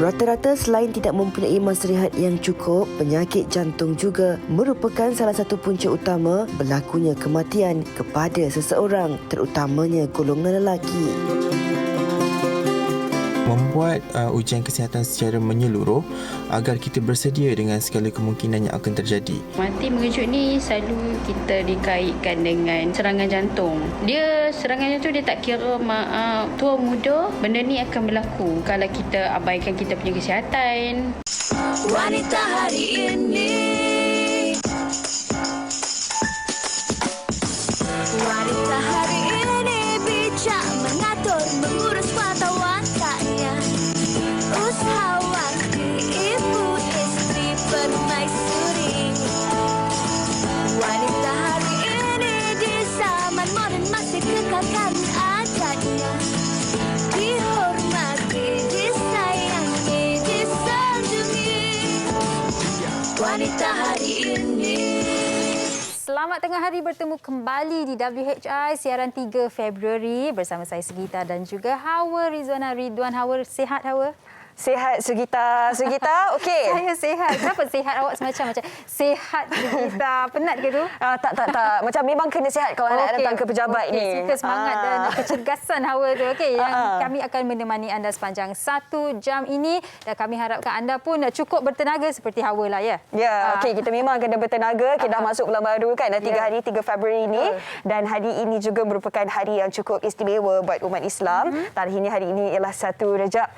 Rata-rata selain tidak mempunyai masa rehat yang cukup, penyakit jantung juga merupakan salah satu punca utama berlakunya kematian kepada seseorang, terutamanya golongan lelaki. Membuat ujian kesihatan secara menyeluruh agar kita bersedia dengan segala kemungkinan yang akan terjadi. Mati mengejut ni selalu kita dikaitkan dengan serangan jantung. Serangan jantung dia tak kira tua muda, benda ni akan berlaku kalau kita abaikan kita punya kesihatan. Wanita hari ini, wanita hari ini bijak mengatur, mengurus mata wataknya. Usahawati, ibu istri permaisuri. Wanita hari ini di zaman modern masih kekalkan adatnya. Dihormati, disayangi, disanjungi. Wanita hari ini. Selamat tengah hari, bertemu kembali di WHI siaran 3 Februari bersama saya Segita dan juga Hawa Rizwana Ridwan. Hawa, sihat Hawa? Sihat Segita. Okey. Saya sihat. Kenapa sihat awak macam sihat Segita? Penat ke tu? Tak. Macam memang kena sihat kalau nak datang ke pejabat ni. Suka semangat dan kecergasan Hawa tu. Okey, yang kami akan menemani anda sepanjang 1 jam ini dan kami harapkan anda pun cukup bertenaga seperti Hawa lah ya. Ya, okey, kita memang kena bertenaga. Kita dah masuk bulan baru kan, dah 3 hari 3 Februari ini dan hari ini juga merupakan hari yang cukup istimewa buat umat Islam. Tarikh ini hari ini ialah 1 Rejab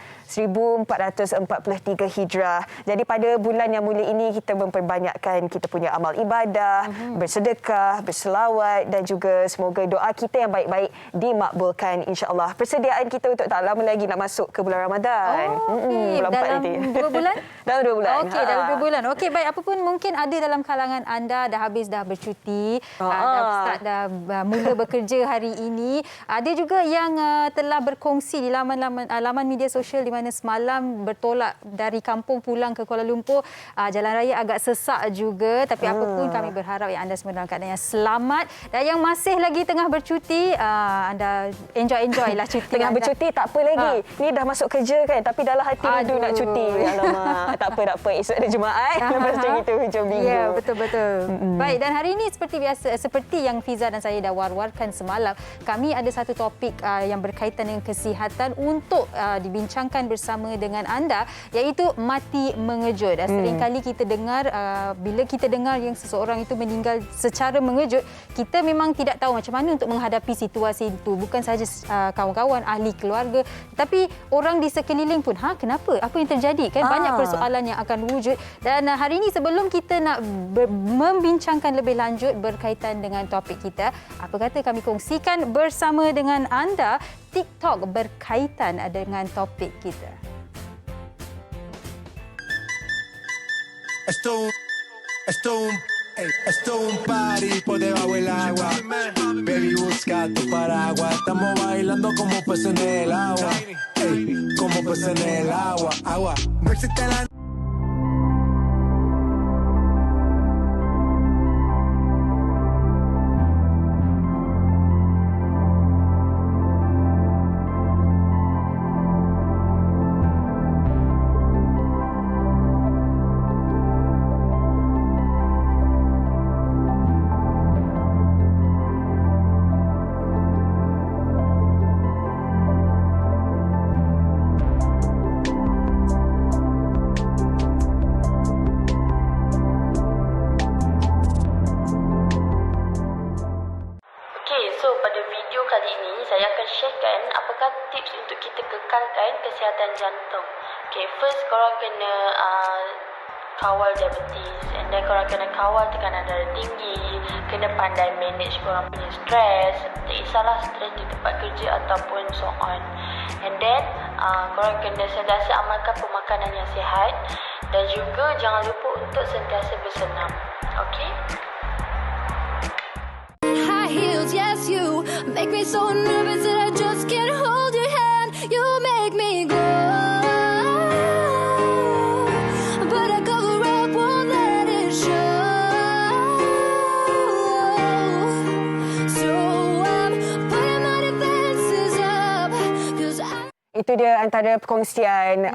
1443 Hijrah. Jadi pada bulan yang mulia ini kita memperbanyakkan kita punya amal ibadah, bersedekah, berselawat dan juga semoga doa kita yang baik-baik dimakbulkan insya-Allah. Persediaan kita untuk tak lama lagi nak masuk ke bulan Ramadan. Bulan 4 nanti. 2 bulan? Dalam 2 bulan. Okey, dalam 2 bulan. Okey, baik, apa pun mungkin ada dalam kalangan anda dah bercuti, dah mula bekerja hari ini. Ada juga yang telah berkongsi di laman media sosial di mana semalam bertolak dari kampung pulang ke Kuala Lumpur. Jalan raya agak sesak juga, tapi apa pun kami berharap yang anda semua dalam keadaan yang selamat dan yang masih lagi tengah bercuti, anda enjoy lah cuti. Tengah anda. bercuti tak apa lagi. Ni dah masuk kerja kan, tapi dalam hati rindu nak cuti. Alamak, tak apa. Esok ada Jumaat, lepas itu hujung minggu. Ya, betul. Baik, dan hari ini seperti biasa, seperti yang Fiza dan saya dah war-warkan semalam, kami ada satu topik yang berkaitan dengan kesihatan untuk dibincangkan bersama dengan anda, iaitu mati mengejut. Seringkali kita dengar, bila kita dengar yang seseorang itu meninggal secara mengejut, kita memang tidak tahu macam mana untuk menghadapi situasi itu. Bukan sahaja kawan-kawan, ahli keluarga, tapi orang di sekeliling pun, kenapa? Apa yang terjadi? Kan banyak persoalan yang akan wujud. Dan hari ini sebelum kita nak membincangkan lebih lanjut berkaitan dengan topik kita, apa kata kami kongsikan bersama dengan anda TikTok berkaitan dengan topik kita. Esto un party por debajo del agua. Baby, busca tu paraguas. Estamos bailando como peces en el agua. Como peces en el agua. No existe la... kesihatan jantung. Okay, first korang kena kawal diabetes, and then korang kena kawal tekanan darah tinggi, kena pandai manage korang punya stres, tak kisahlah stres di tempat kerja ataupun so on. And then korang kena sentiasa amalkan pemakanan yang sihat dan juga jangan lupa untuk sentiasa bersenam. Okay? High heels, yes you make me so nervous that I just can't hold your hand. You make me go, but I cover up, won't let it show. So I'm putting my defenses up, 'cause I... itu dia antara perkongsian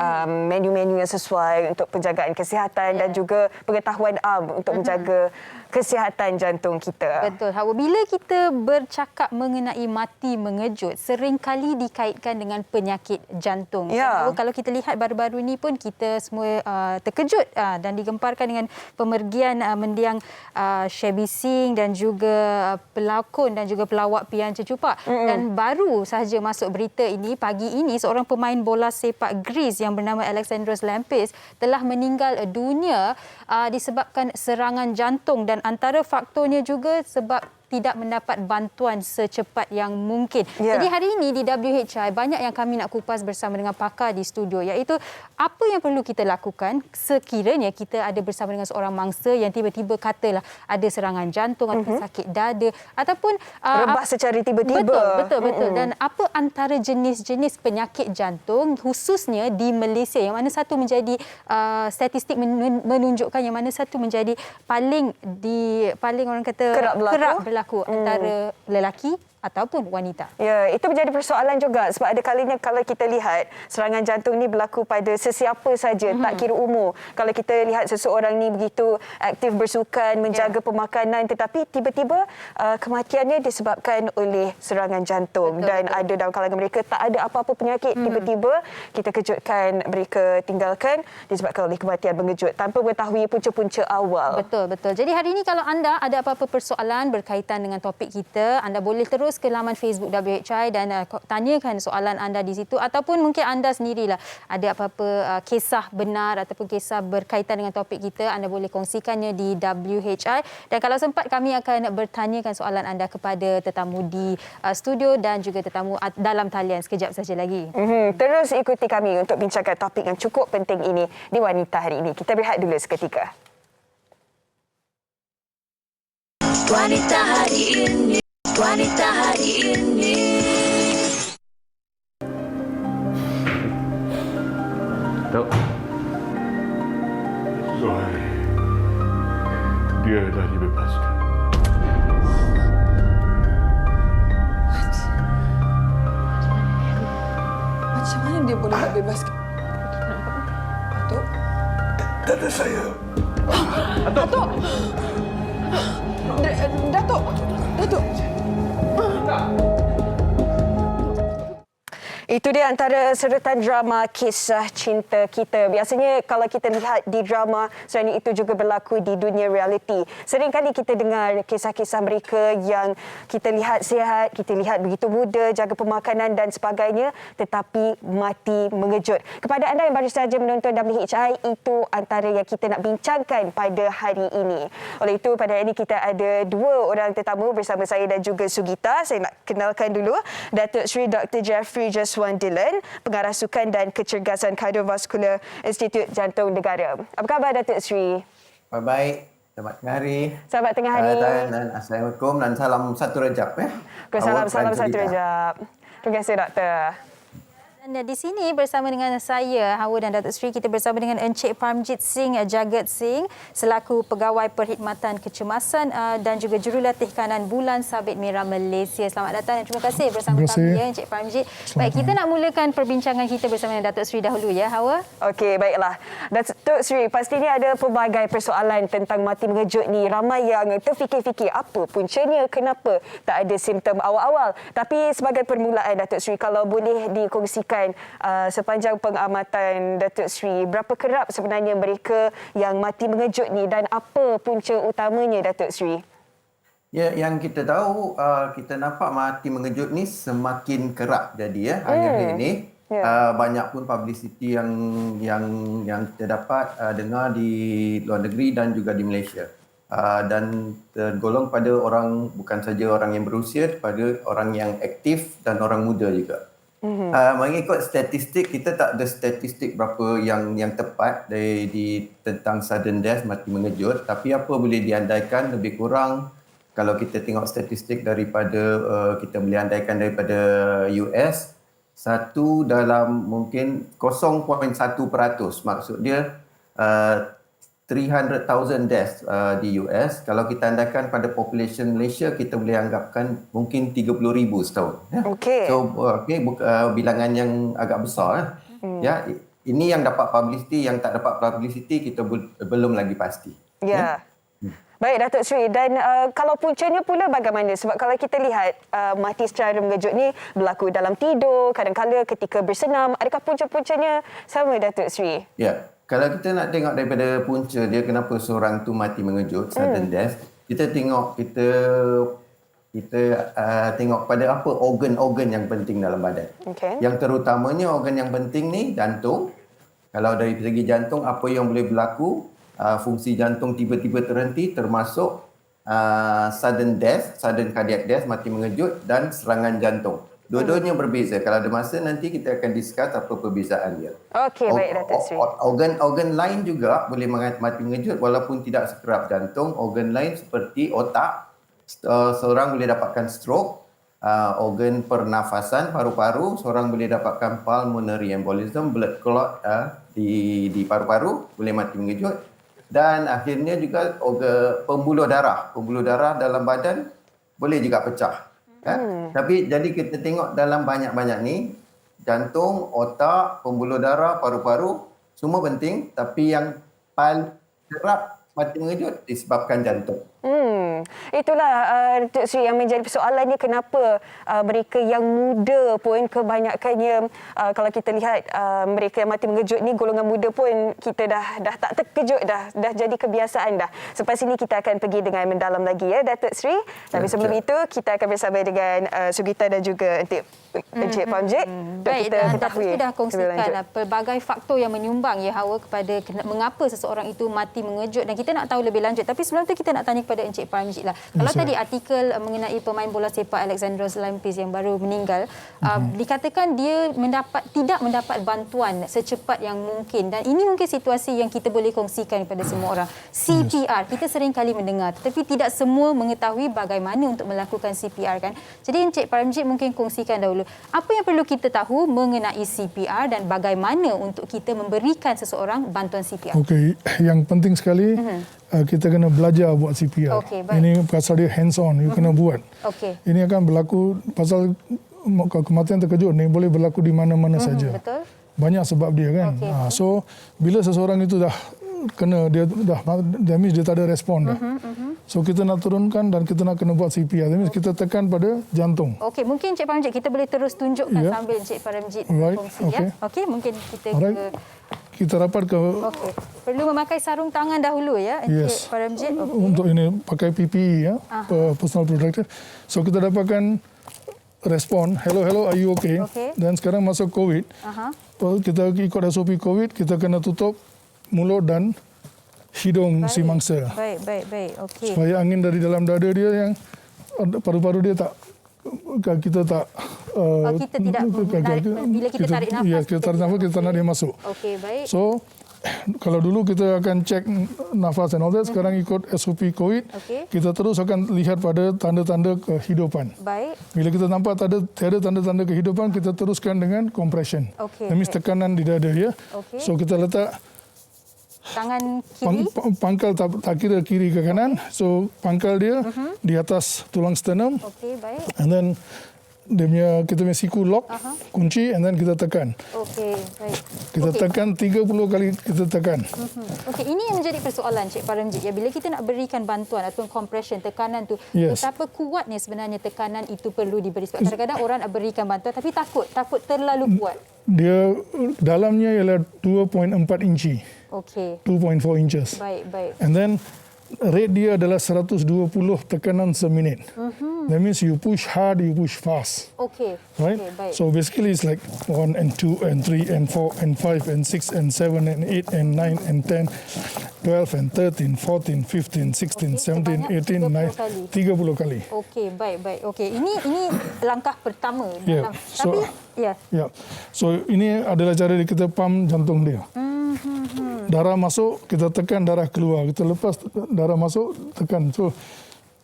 menu-menu yang sesuai untuk penjagaan kesihatan dan juga pengetahuan untuk menjaga kesihatan jantung kita. Betul. Hawa, bila kita bercakap mengenai mati mengejut, seringkali dikaitkan dengan penyakit jantung. Ya. Hawa, kalau kita lihat baru-baru ini pun kita semua terkejut dan digemparkan dengan pemergian mendiang Shabby Singh dan juga pelakon dan juga pelawak Pian Cecupak. Dan baru sahaja masuk berita ini, pagi ini seorang pemain bola sepak Greece yang bernama Alexandros Lampis telah meninggal dunia disebabkan serangan jantung, dan antara faktornya juga sebab tidak mendapat bantuan secepat yang mungkin. Jadi hari ini di WHI banyak yang kami nak kupas bersama dengan pakar di studio, iaitu apa yang perlu kita lakukan sekiranya kita ada bersama dengan seorang mangsa yang tiba-tiba katalah ada serangan jantung atau sakit dada ataupun rebah secara tiba-tiba. Betul. Dan apa antara jenis-jenis penyakit jantung khususnya di Malaysia, yang mana satu menjadi statistik menunjukkan yang mana satu menjadi paling orang kata kerap berlaku antara lelaki ataupun wanita. Ya, itu menjadi persoalan juga sebab ada kalinya kalau kita lihat serangan jantung ni berlaku pada sesiapa saja, tak kira umur. Kalau kita lihat seseorang ni begitu aktif bersukan, menjaga pemakanan, tetapi tiba-tiba kematiannya disebabkan oleh serangan jantung. Dan ada dalam kalangan mereka tak ada apa-apa penyakit, tiba-tiba kita kejutkan mereka tinggalkan disebabkan oleh kematian mengejut tanpa mengetahui punca-punca awal. Betul. Jadi hari ini kalau anda ada apa-apa persoalan berkaitan dengan topik kita, anda boleh terus ke laman Facebook WHI dan tanyakan soalan anda di situ, ataupun mungkin anda sendirilah ada apa-apa kisah benar ataupun kisah berkaitan dengan topik kita, anda boleh kongsikannya di WHI, dan kalau sempat kami akan bertanyakan soalan anda kepada tetamu di studio dan juga tetamu dalam talian sekejap saja lagi. Terus ikuti kami untuk bincangkan topik yang cukup penting ini di Wanita hari ini. Kita berehat dulu seketika. Wanita hari ini, wanita hari ini. Dok. Zohri. Dia dah dibebaskan. Macam mana dia boleh dibebaskan? Datuk? Dada saya. Datuk! Datuk! Datuk! Itu dia antara serutan drama Kisah Cinta Kita. Biasanya kalau kita lihat di drama, selain itu juga berlaku di dunia realiti. Seringkali kita dengar kisah-kisah mereka yang kita lihat sihat, kita lihat begitu muda, jaga pemakanan dan sebagainya, tetapi mati mengejut. Kepada anda yang baru sahaja menonton WHI, itu antara yang kita nak bincangkan pada hari ini. Oleh itu, pada hari ini kita ada dua orang tetamu bersama saya dan juga Sugita. Saya nak kenalkan dulu Datuk Seri Dr. Jeffrey Jaswan Dillon, Pengarah Sukan dan Kecergasan Kardiovaskular Institut Jantung Negara. Apa khabar Datuk Seri? Baik. Selamat tengah hari. Selamat tengah hari. Dan Assalamualaikum dan salam satu Rejab. Salam satu Rejab. Terima kasih Doktor. Dan di sini bersama dengan saya, Hawa dan Datuk Seri, kita bersama dengan Encik Parmjit Singh Jagat Singh selaku Pegawai Perkhidmatan Kecemasan dan juga Jurulatih Kanan Bulan Sabit Merah Malaysia. Selamat datang dan terima kasih bersama kami ya Encik Parmjit. Baik, kita nak mulakan perbincangan kita bersama dengan Datuk Seri dahulu ya, Hawa. Okey, baiklah. Datuk Seri, pastinya ada pelbagai persoalan tentang mati mengejut ni. Ramai yang terfikir-fikir apa puncanya, kenapa tak ada simptom awal-awal. Tapi sebagai permulaan Datuk Seri, kalau boleh dikongsikan sepanjang pengamatan Datuk Seri, berapa kerap sebenarnya mereka yang mati mengejut ni dan apa punca utamanya Datuk Seri? Ya, yang kita tahu, kita nampak mati mengejut ni semakin kerap jadi akhir-akhir ini. Banyak pun publicity yang kita dapat dengar di luar negeri dan juga di Malaysia. Dan tergolong pada orang, bukan saja orang yang berusia, pada orang yang aktif dan orang muda juga. Mengikut statistik, kita tak ada statistik berapa yang tepat tentang sudden death, mati mengejut. Tapi apa boleh diandaikan lebih kurang, kalau kita tengok statistik daripada, kita boleh andaikan daripada US, satu dalam mungkin 0.1%. Maksud dia, 300,000 deaths di US. Kalau kita andakan pada population Malaysia, kita boleh anggapkan mungkin 30,000 setahun. Ya. Okey. So, bilangan yang agak besar. Ya, ini yang dapat publicity, yang tak dapat publicity kita belum lagi pasti. Ya. Baik, Datuk Seri. Dan kalau puncanya pula bagaimana? Sebab kalau kita lihat mati secara mengejut ni berlaku dalam tidur, kadang-kadang ketika bersenam. Adakah punca-puncanya sama, Datuk Seri? Ya. Kalau kita nak tengok daripada punca dia kenapa seorang tu mati mengejut, sudden death, kita tengok tengok pada apa organ-organ yang penting dalam badan. Okay. Yang terutamanya organ yang penting ni jantung. Kalau dari segi jantung, apa yang boleh berlaku, fungsi jantung tiba-tiba terhenti termasuk sudden death, sudden cardiac death, mati mengejut dan serangan jantung. Dua-duanya berbeza. Kalau ada masa nanti kita akan discuss apa perbezaan dia. Okey, baik Datuk Seri. Organ lain juga boleh mati mengejut walaupun tidak sekerap jantung. Organ lain seperti otak, seorang boleh dapatkan stroke. Organ pernafasan, paru-paru, seorang boleh dapatkan pulmonary embolism, blood clot di paru-paru, boleh mati mengejut. Dan akhirnya juga organ pembuluh darah dalam badan boleh juga pecah. Tapi jadi kita tengok dalam banyak-banyak ni, jantung, otak, pembuluh darah, paru-paru semua penting, tapi yang paling kerap mati mengejut disebabkan jantung. Itulah Datuk Seri yang menjadi persoalannya kenapa mereka yang muda pun kebanyakannya kalau kita lihat mereka yang mati mengejut ni golongan muda pun kita dah tak terkejut dah jadi kebiasaan dah. Selepas ini kita akan pergi dengan mendalam lagi ya Datuk Seri. Tapi sebelum itu kita akan bersama dengan Sugita dan juga Encik Pamjit. Baik, Datuk Seri dah kongsikan pelbagai faktor yang menyumbang ya Hawa kepada mengapa seseorang itu mati mengejut dan kita nak tahu lebih lanjut. Tapi sebelum tu kita nak tanya kepada Encik Pamjit lah. Kalau tadi artikel mengenai pemain bola sepak Alexandros Lampis yang baru meninggal, dikatakan dia tidak mendapat bantuan secepat yang mungkin dan ini mungkin situasi yang kita boleh kongsikan kepada semua orang. CPR, kita sering kali mendengar tetapi tidak semua mengetahui bagaimana untuk melakukan CPR kan. Jadi Encik Pamjit mungkin kongsikan dahulu apa yang perlu kita tahu mengenai CPR dan bagaimana untuk kita memberikan seseorang bantuan CPR. Okey, yang penting sekali kita kena belajar buat CPR. Okay, ini pasal dia hands on, you kena buat. Okay. Ini akan berlaku pasal kematian terkejut ni boleh berlaku di mana-mana saja. Betul. Banyak sebab dia kan. Okay. So bila seseorang itu dah kena, dia dah damage, dia tak ada respon dah. So kita nak turunkan dan kita nak kena buat CPR. That means kita tekan pada jantung. Okey, mungkin Encik Pamjit kita boleh terus tunjukkan sambil Encik Pamjit kongsi ya. Okey, mungkin kita kita rapat ke. Okey. Perlu memakai sarung tangan dahulu ya Encik Pamjit. Okay. Untuk ini pakai PPE ya, personal protector. So kita dapatkan respon, hello, are you okay? Dan sekarang masuk COVID. Kita ikut SOP COVID, kita kena tutup mulut dan hidung si mangsa. Baik. Okey. Supaya angin dari dalam dada dia yang paru-paru dia tak kita tak kita tidak bila kita tarik nafas. Ya, kita tarik nafas, kita nak dia masuk. Okey, baik. So kalau dulu kita akan cek nafas dan all that, sekarang ikut SOP COVID, kita terus akan lihat pada tanda-tanda kehidupan. Baik. Bila kita nampak tiada tanda-tanda kehidupan, kita teruskan dengan compression. That means tekanan di dada ya. So kita letak tangan kiri, pangkal tak kira kiri ke kanan. So pangkal dia di atas tulang sternum. Okey, baik. And then kita punya siku lock, kunci, and then kita tekan. Okey, baik. Kita tekan 30 kali kita tekan. Okey, ini yang menjadi persoalan Cik Pamjit ya, bila kita nak berikan bantuan ataupun compression, tekanan tu, betapa kuatnya sebenarnya tekanan itu perlu diberi. Sebab kadang-kadang orang nak berikan bantuan tapi takut terlalu kuat. Dia dalamnya ialah 2.4 inci. Okey. 2.4 inches. Baik. And then rate dia adalah 120 tekanan seminit. That means you push hard, you push fast. Okey. Right? Okay, baik. So basically it's like 1 and 2 and 3 and 4 and 5 and 6 and 7 and 8 and 9 and 10, 12 and 13, 14, 15, 16, 17, 18, 19, 30 kali. Okey, baik. Okey, ini langkah pertama. Yeah. So ini adalah cara kita pump jantung dia. Darah masuk, kita tekan, darah keluar. Kita lepas darah masuk, tekan. So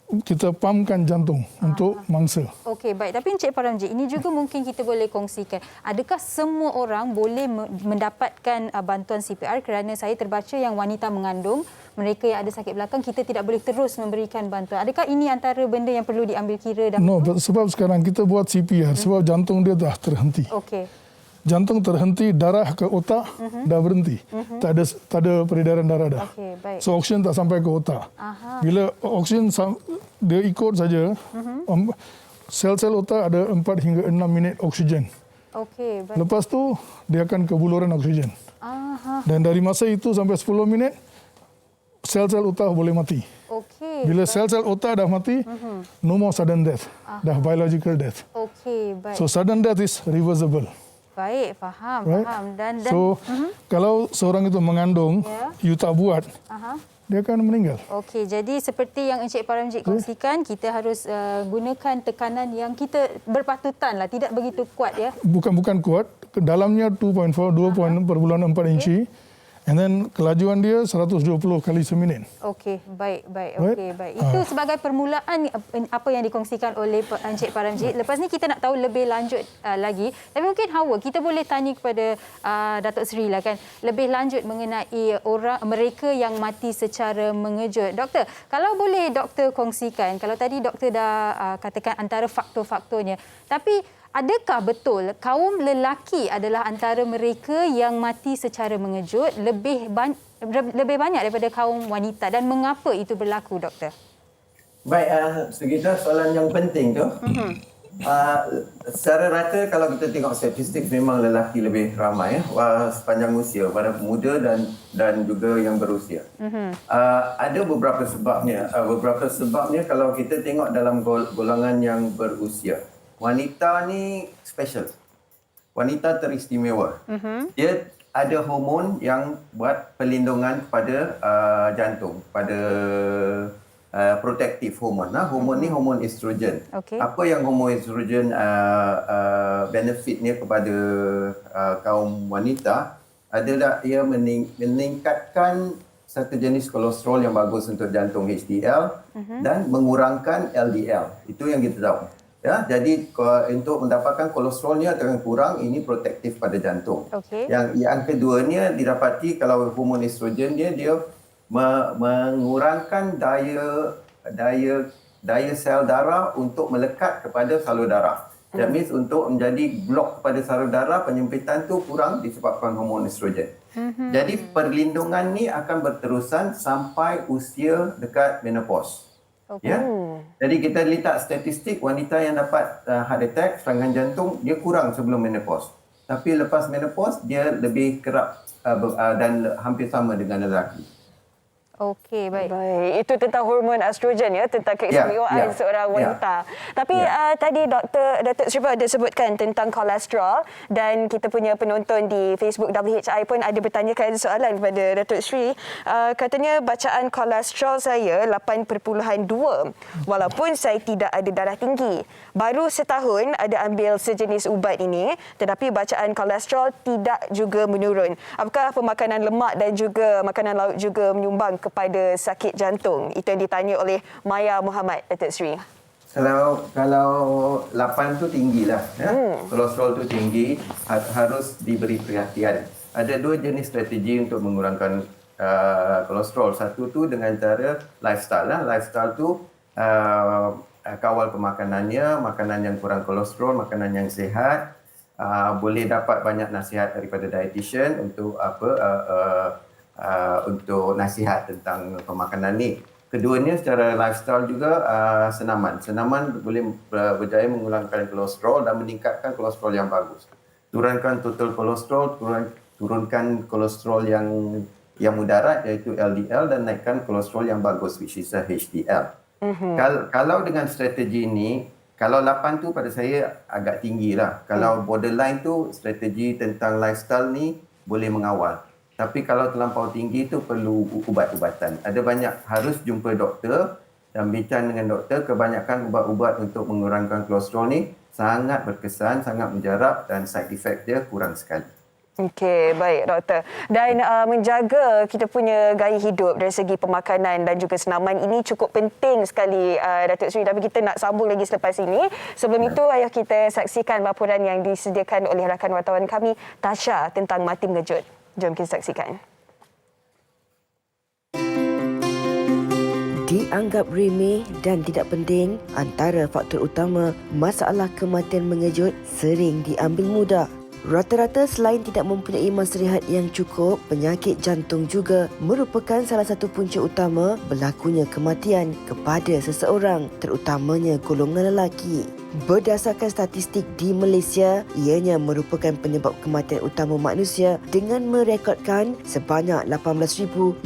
kita pumpkan jantung untuk mangsa. Okey, baik. Tapi Encik Paramji, ini juga mungkin kita boleh kongsikan. Adakah semua orang boleh mendapatkan bantuan CPR? Kerana saya terbaca yang wanita mengandung, mereka yang ada sakit belakang, kita tidak boleh terus memberikan bantuan. Adakah ini antara benda yang perlu diambil kira dahulu? No, sebab sekarang kita buat CPR, sebab jantung dia dah terhenti. Okey. Jantung terhenti, darah ke otak dah berhenti. Tak ada peredaran darah dah. Okey, baik. So oksigen tak sampai ke otak. Bila oksigen dia ikut saja, sel-sel otak ada 4 hingga 6 minit oksigen. Okey, baik. Lepas tu dia akan ke buluran oksigen. Dan dari masa itu sampai 10 minit, sel-sel otak boleh mati. Okey. Bila sel-sel otak dah mati, no more sudden death. Dah biological death. Okey, baik. So sudden death is reversible. Baik, faham, Right? faham. Dan So kalau seorang itu mengandung, you tak buat, dia akan meninggal. Okey, jadi seperti yang Encik Paramji kongsikan, kita harus gunakan tekanan yang kita berpatutan lah, tidak begitu kuat ya. Bukan kuat, dalamnya 2.4, 2.4 inci. And then kelajuan dia 120 kali seminit. Okey, baik. Right? Okey, baik. Itu sebagai permulaan apa yang dikongsikan oleh Encik Paramji. Lepas ni kita nak tahu lebih lanjut lagi. Tapi mungkin Hawa, kita boleh tanya kepada Datuk Seri lah kan, lebih lanjut mengenai mereka yang mati secara mengejut. Doktor, kalau boleh doktor kongsikan, kalau tadi doktor dah katakan antara faktor-faktornya, tapi adakah betul kaum lelaki adalah antara mereka yang mati secara mengejut lebih banyak daripada kaum wanita, dan mengapa itu berlaku, doktor? Baik, sekitar soalan yang penting tu. Secara rata kalau kita tengok statistik, memang lelaki lebih ramai sepanjang usia, pada pemuda dan juga yang berusia. Ada beberapa sebabnya. Beberapa sebabnya kalau kita tengok dalam golongan yang berusia. Wanita ni special. Wanita teristimewa. Dia ada hormon yang buat perlindungan kepada jantung, pada protective hormon. Hormon ni hormon estrogen. Okay. Apa yang hormon estrogen benefitnya kepada kaum wanita adalah ia meningkatkan satu jenis kolesterol yang bagus untuk jantung, HDL, dan mengurangkan LDL. Itu yang kita tahu. Ya, jadi untuk mendapatkan kolesterolnya akan kurang, ini protektif pada jantung. Okay. Yang keduanya didapati kalau hormon estrogen dia mengurangkan daya sel darah untuk melekat kepada salur darah. That means untuk menjadi blok kepada salur darah, penyempitan tu kurang disebabkan hormon estrogen. Jadi perlindungan ni akan berterusan sampai usia dekat menopause. Okay. Ya. Jadi kita lihat statistik wanita yang dapat heart attack, serangan jantung, dia kurang sebelum menopause. Tapi lepas menopause dia lebih kerap dan hampir sama dengan lelaki. Okey, baik. Itu tentang hormon estrogen ya, tentang keistimewaan seorang wanita. Tapi tadi Datuk Sri ada sebutkan tentang kolesterol, dan kita punya penonton di Facebook WHI pun ada bertanyakan soalan kepada Datuk Sri. Katanya bacaan kolesterol saya 8.2 walaupun saya tidak ada darah tinggi. Baru setahun ada ambil sejenis ubat ini, tetapi bacaan kolesterol tidak juga menurun. Apakah pemakanan lemak dan juga makanan laut juga menyumbang kepada sakit jantung? Itu yang ditanya oleh Maya Muhammad, Datuk Sri. Kalau 8 tu tinggilah, ya. Kolesterol tu tinggi, harus diberi perhatian. Ada 2 jenis strategi untuk mengurangkan kolesterol. Satu tu dengan cara lifestyle. Lifestyle tu kawal pemakanannya, makanan yang kurang kolesterol, makanan yang sihat. Boleh dapat banyak nasihat daripada dietitian untuk untuk nasihat tentang pemakanan ni. Keduanya secara lifestyle juga senaman. Senaman boleh berjaya mengurangkan kolesterol dan meningkatkan kolesterol yang bagus. Turunkan total kolesterol, turunkan kolesterol yang mudarat iaitu LDL, dan naikkan kolesterol yang bagus which is HDL. Kalau dengan strategi ini, kalau 8 tu pada saya agak tinggi lah. Kalau borderline tu strategi tentang lifestyle ni boleh mengawal. Tapi kalau terlampau tinggi itu perlu ubat-ubatan. Ada banyak, harus jumpa doktor dan bincang dengan doktor. Kebanyakan ubat-ubat untuk mengurangkan kolesterol ni sangat berkesan, sangat mujarab, dan side effect dia kurang sekali. Okey, baik doktor. Dan menjaga kita punya gaya hidup dari segi pemakanan dan juga senaman ini cukup penting sekali Datuk Seri. Tapi kita nak sambung lagi selepas ini. Sebelum itu, ayuh kita saksikan laporan yang disediakan oleh rakan wartawan kami, Tasha, tentang mati mengejut. Jom kita saksikan. Dianggap remeh dan tidak penting, antara faktor utama masalah kematian mengejut sering diambil mudah. Rata-rata selain tidak mempunyai masa rehat yang cukup, penyakit jantung juga merupakan salah satu punca utama berlakunya kematian kepada seseorang, terutamanya golongan lelaki. Berdasarkan statistik di Malaysia, ianya merupakan penyebab kematian utama manusia dengan merekodkan sebanyak 18,515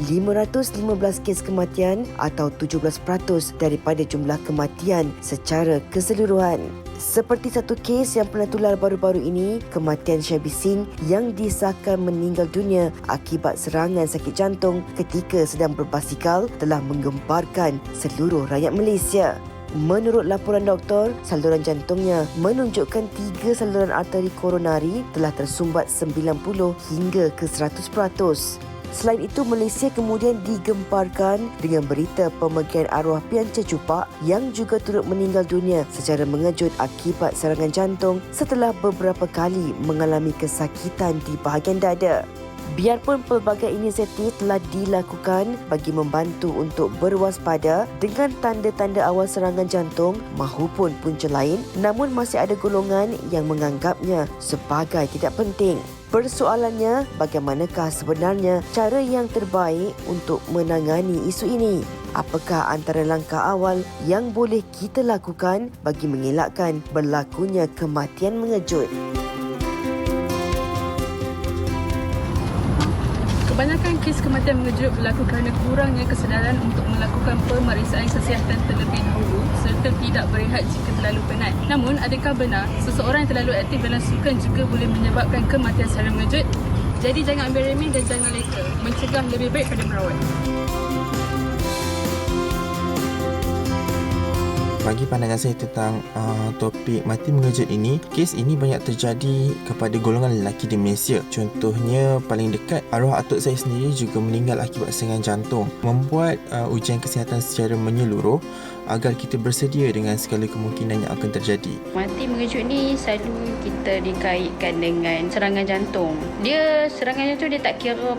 kes kematian atau 17% daripada jumlah kematian secara keseluruhan. Seperti satu kes yang pernah tular baru-baru ini, kematian Syabi Singh yang disahkan meninggal dunia akibat serangan sakit jantung ketika sedang berbasikal telah menggemparkan seluruh rakyat Malaysia. Menurut laporan doktor, saluran jantungnya menunjukkan 3 saluran arteri koronari telah tersumbat 90 hingga ke 100%. Selain itu, Malaysia kemudian digemparkan dengan berita pemergian arwah Pianca Cupak yang juga turut meninggal dunia secara mengejut akibat serangan jantung setelah beberapa kali mengalami kesakitan di bahagian dada. Biarpun pelbagai inisiatif telah dilakukan bagi membantu untuk berwaspada dengan tanda-tanda awal serangan jantung mahupun punca lain, namun masih ada golongan yang menganggapnya sebagai tidak penting. Persoalannya, bagaimanakah sebenarnya cara yang terbaik untuk menangani isu ini? Apakah antara langkah awal yang boleh kita lakukan bagi mengelakkan berlakunya kematian mengejut? Kebanyakan kes kematian mengejut berlaku kerana kurangnya kesedaran untuk melakukan pemeriksaan kesihatan terlebih dahulu serta tidak berehat jika terlalu penat. Namun, adakah benar seseorang yang terlalu aktif dalam sukan juga boleh menyebabkan kematian secara mengejut? Jadi jangan ambil remeh dan jangan leka. Mencegah lebih baik pada merawat. Bagi pandangan saya tentang topik mati mengejut ini, kes ini banyak terjadi kepada golongan lelaki di Malaysia. Contohnya, paling dekat, arwah atuk saya sendiri juga meninggal akibat serangan jantung. Membuat ujian kesihatan secara menyeluruh agar kita bersedia dengan segala kemungkinan yang akan terjadi. Mati mengejut ni selalu kita dikaitkan dengan serangan jantung. Serangan jantung dia tak kira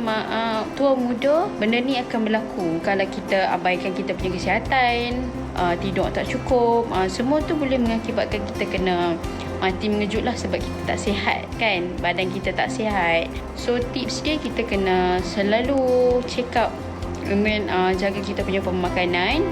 tua muda, benda ni akan berlaku kalau kita abaikan kita punya kesihatan, tidur tak cukup, semua tu boleh mengakibatkan kita kena mati mengejut lah sebab kita tak sihat kan, badan kita tak sihat. So tips dia, kita kena selalu check up dengan jaga kita punya pemakanan.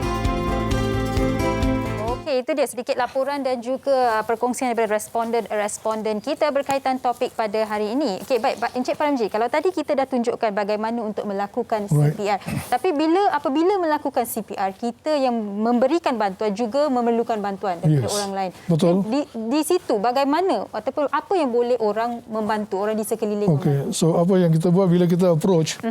Okey, itu dia sedikit laporan dan juga perkongsian daripada responden kita berkaitan topik pada hari ini. Okey, baik Encik Paramji, kalau tadi kita dah tunjukkan bagaimana untuk melakukan CPR. Tapi apabila melakukan CPR, kita yang memberikan bantuan juga memerlukan bantuan daripada orang lain. Betul. Di situ bagaimana ataupun apa yang boleh orang membantu, orang di sekeliling? Okey, so apa yang kita buat bila kita approach?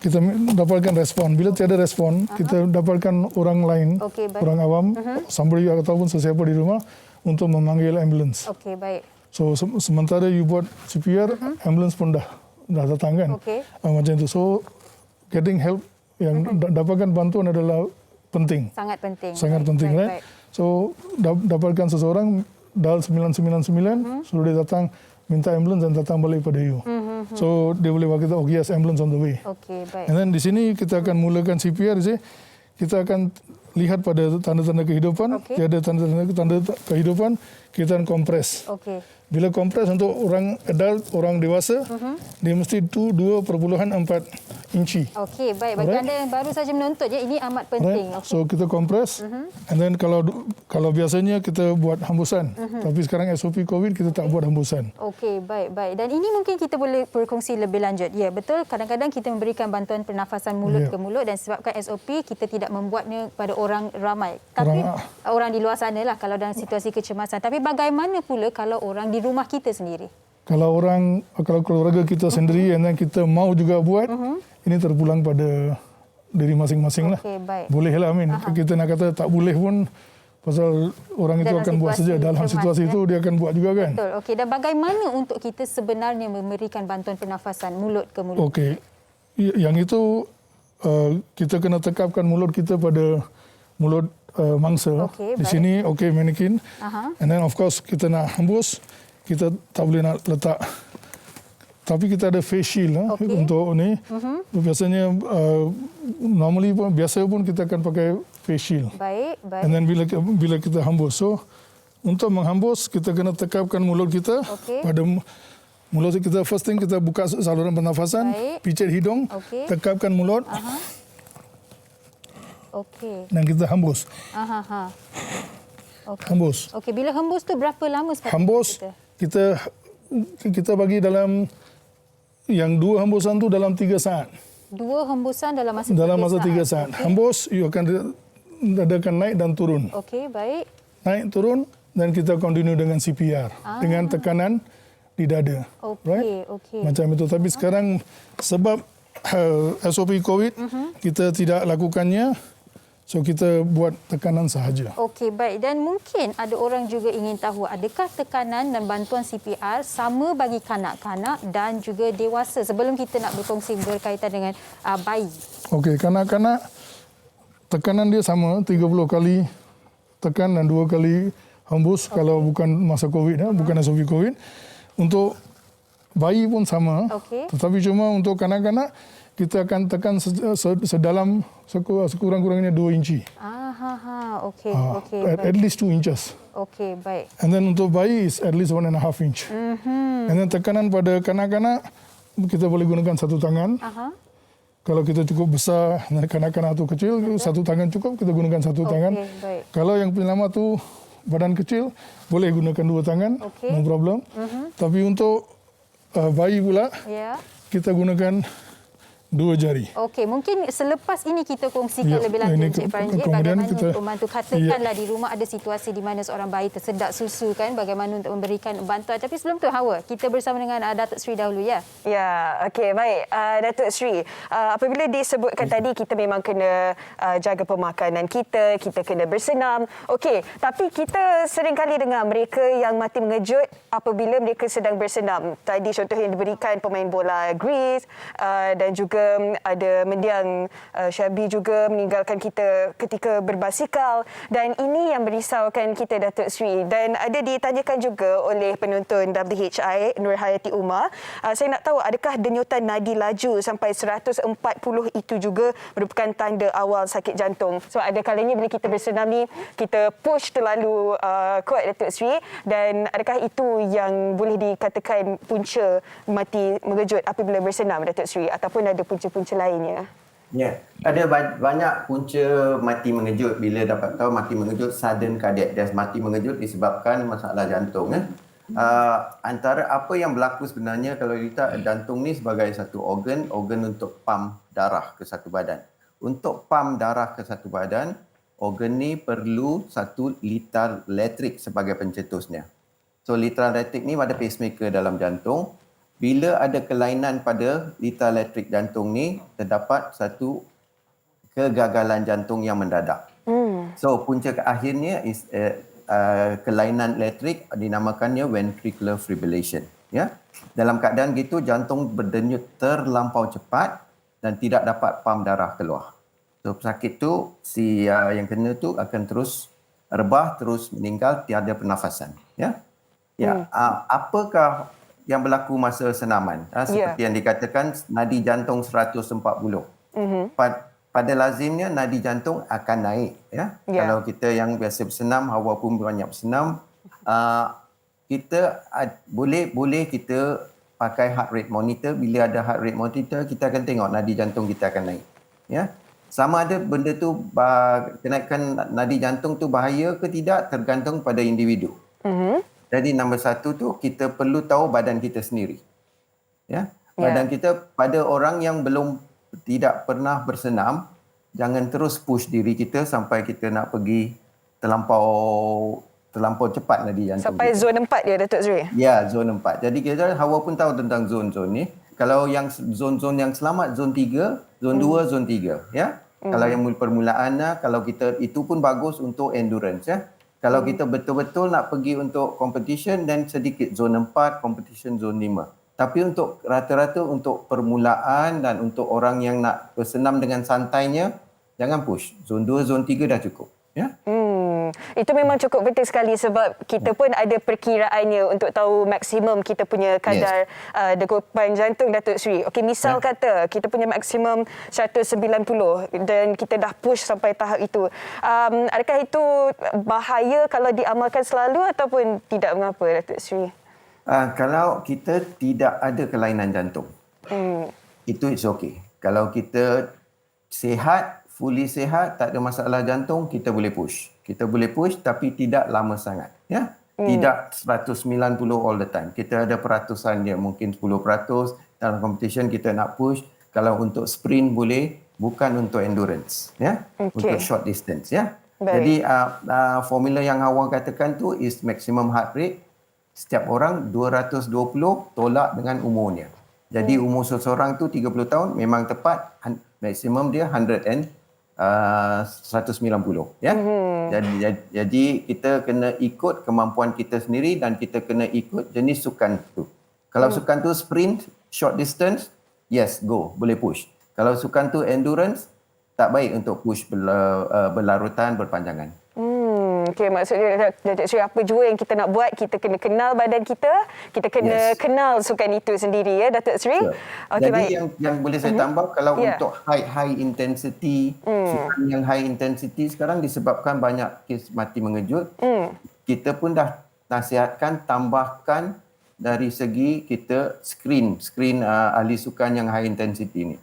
Kita dapatkan respon. Bila tiada respon, kita dapatkan orang lain, orang awam, somebody ataupun sesiapa di rumah untuk memanggil ambulans. Okey, baik. So sementara you buat CPR, ambulans pun dah datang kan. Macam itu. So getting help yang dapatkan bantuan adalah penting. Sangat penting. Sangat penting, right? So dapatkan seseorang dial 999, suruh dia datang minta ambulans dan datang balik pada you. So dia boleh berkata, oh yes, ambulance on the way. Okey, baik. And then di sini kita akan mulakan CPR, kita akan lihat pada tanda-tanda kehidupan. Tiada tanda-tanda kehidupan, kita akan kompres. Bila kompres untuk orang adult, orang dewasa, dia mesti 2.4 inci. Okey, baik. Bagi anda yang baru saja menonton, ini amat penting. So kita kompres, and then kalau biasanya kita buat hembusan, tapi sekarang SOP COVID kita tak buat hembusan. Okey, baik. Dan ini mungkin kita boleh berkongsi lebih lanjut. Ya, betul. Kadang-kadang kita memberikan bantuan pernafasan mulut ke mulut dan sebabkan SOP kita tidak membuatnya pada orang ramai. Tapi orang di luar sana lah kalau dalam situasi kecemasan. Tapi bagaimana pula kalau orang di rumah kita sendiri? Kalau keluarga kita sendiri dan kita mau juga buat, ini terpulang pada diri masing-masing lah. Baik. Boleh lah, kita nak kata tak boleh pun Pasal orang itu Dalam akan buat situasi saja. Dalam cemas, situasi itu dia akan buat juga kan. Betul. Okey, dan bagaimana untuk kita sebenarnya memberikan bantuan pernafasan mulut ke mulut? Okey. Yang itu kita kena tekapkan mulut kita pada mulut mangsa. Okey, Di baik. sini mannequin. Aha. And then of course kita nak hembus, kita tak boleh nak letak. Tapi kita ada face shield untuk ni. Biasanya normally pun biasa pun kita akan pakai face shield. Baik, baik. And then bila kita hembus. So untuk menghembus kita kena tekapkan mulut kita pada mulut kita. First thing kita buka saluran pernafasan, picit hidung, tekapkan mulut. Okey. Dan kita hembus. Hembus. Okey, bila hembus tu berapa lama sepatutnya Hembus kita? kita bagi dalam yang 2 hembusan tu dalam 3 saat. 2 hembusan dalam masa 3 saat. Hembus, you akan adakan naik dan turun. Okey, baik. Naik, turun dan kita continue dengan CPR. Dengan tekanan di dada. Okey, okey. Macam itu. Tapi sekarang sebab SOP COVID, kita tidak lakukannya. So kita buat tekanan sahaja. Okey, baik. Dan mungkin ada orang juga ingin tahu, adakah tekanan dan bantuan CPR sama bagi kanak-kanak dan juga dewasa? Sebelum kita nak berkongsi berkaitan dengan bayi. Okey, kanak-kanak tekanan dia sama, 30 kali tekan dan 2 kali hembus kalau bukan masa COVID, bukan SOP COVID. Untuk bayi pun sama, tetapi cuma untuk kanak-kanak kita akan tekan sedalam sekurang-kurangnya 2 inci. Okey, okey. At least 2 inches. Okey, baik. And then untuk bayi is at least 1.5 inch. And then tekanan pada kanak-kanak kita boleh gunakan satu tangan. Kalau kita cukup besar dan kanak-kanak tu kecil, satu tangan cukup, kita gunakan satu tangan. Baik. Kalau yang penyelamat tu badan kecil, boleh gunakan 2 tangan, no problem. Tapi untuk bayi pula, kita gunakan 2 jari. Okey, mungkin selepas ini kita kongsikan lebih lanjut Encik Franjit bagaimana untuk membantu. Katakanlah di rumah ada situasi di mana seorang bayi tersedak susu kan, bagaimana untuk memberikan bantuan. Tapi sebelum tu Hawa, kita bersama dengan Datuk Sri dahulu ya. Ya, okey, baik. Datuk Sri, apabila disebutkan tadi kita memang kena jaga pemakanan kita kena bersenam. Okey, tapi kita sering kali dengar mereka yang mati mengejut apabila mereka sedang bersenam. Tadi contoh yang diberikan pemain bola Greece dan juga ada mendiang Syabi juga meninggalkan kita ketika berbasikal, dan ini yang merisaukan kita Datuk Sri. Dan ada ditanyakan juga oleh penonton WHI Nur Hayati Umar, saya nak tahu adakah denyutan nadi laju sampai 140 itu juga merupakan tanda awal sakit jantung? So ada kalanya bila kita bersenam ni kita push terlalu kuat Datuk Sri, dan adakah itu yang boleh dikatakan punca mati mengejut apabila bersenam Datuk Sri, ataupun ada punca-punca lainnya? Ya, ada banyak punca mati mengejut. Bila dapat tahu mati mengejut, sudden cardiac death, mati mengejut disebabkan masalah jantung. Antara apa yang berlaku sebenarnya, kalau kita jantung ni sebagai satu organ untuk pam darah ke satu badan. Untuk pam darah ke satu badan, organ ni perlu satu litar elektrik sebagai pencetusnya. So litar elektrik ni ada pacemaker dalam jantung. Bila ada kelainan pada litar elektrik jantung ni, terdapat satu kegagalan jantung yang mendadak. So punca akhirnya is kelainan elektrik, dinamakannya ventricular fibrillation. Ya, dalam keadaan gitu jantung berdenyut terlampau cepat dan tidak dapat pam darah keluar. So pesakit tu yang kena tu akan terus rebah, terus meninggal, tiada pernafasan. Ya, apakah yang berlaku masa senaman? Seperti yang dikatakan, nadi jantung 140. Pada lazimnya nadi jantung akan naik. Kalau kita yang biasa bersenam, Hawa pun banyak bersenam, kita boleh kita pakai heart rate monitor. Bila ada heart rate monitor, kita akan tengok nadi jantung kita akan naik. Ya, sama ada benda tu kenaikan nadi jantung tu bahaya ke tidak tergantung pada individu. Jadi nombor satu tu kita perlu tahu badan kita sendiri. Ya, badan kita pada orang yang tidak pernah bersenam, jangan terus push diri kita sampai kita nak pergi terlampau cepat nadi jantung. Sampai zon 4 dia Datuk Sri. Ya, zon 4. Jadi kita Hawa pun tahu tentang zon-zon ni. Kalau yang zon-zon yang selamat, zon 3, zon 2, zon 3, ya. Kalau yang permulaan, kalau kita itu pun bagus untuk endurance ya. Kalau kita betul-betul nak pergi untuk competition, dan sedikit zone 4, competition zone 5. Tapi untuk rata-rata untuk permulaan dan untuk orang yang nak bersenam dengan santainya, jangan push. Zone 2, zone 3 dah cukup. Ya? Itu memang cukup penting sekali sebab kita pun ada perkiraannya untuk tahu maksimum kita punya kadar degupan jantung, Datuk Seri. Okey, misal kata kita punya maksimum 190 dan kita dah push sampai tahap itu. Adakah itu bahaya kalau diamalkan selalu ataupun tidak mengapa, Datuk Seri? Kalau kita tidak ada kelainan jantung, itu it's okay. Kalau kita sihat, fully sihat, tak ada masalah jantung, kita boleh push. Kita boleh push tapi tidak lama sangat. Ya? Tidak 190 all the time. Kita ada peratusan dia, mungkin 10%. Dalam competition kita nak push. Kalau untuk sprint boleh, bukan untuk endurance. Ya? Untuk short distance. Ya? Jadi formula yang awak katakan tu is maximum heart rate. Setiap orang 220 tolak dengan umurnya. Jadi umur seseorang tu 30 tahun memang tepat, maksimum dia 190 ya. Jadi kita kena ikut kemampuan kita sendiri dan kita kena ikut jenis sukan tu. Kalau sukan tu sprint, short distance, yes, go, boleh push. Kalau sukan tu endurance, tak baik untuk push berlarutan, berpanjangan. Okey, maksudnya Datuk Seri, apa jua yang kita nak buat, kita kena kenal badan kita kena kenal sukan itu sendiri ya, Datuk Seri. Okay, jadi yang boleh saya tambah, kalau untuk high intensity, sukan yang high intensity sekarang disebabkan banyak kes mati mengejut, kita pun dah nasihatkan tambahkan dari segi kita screen ahli sukan yang high intensity ni,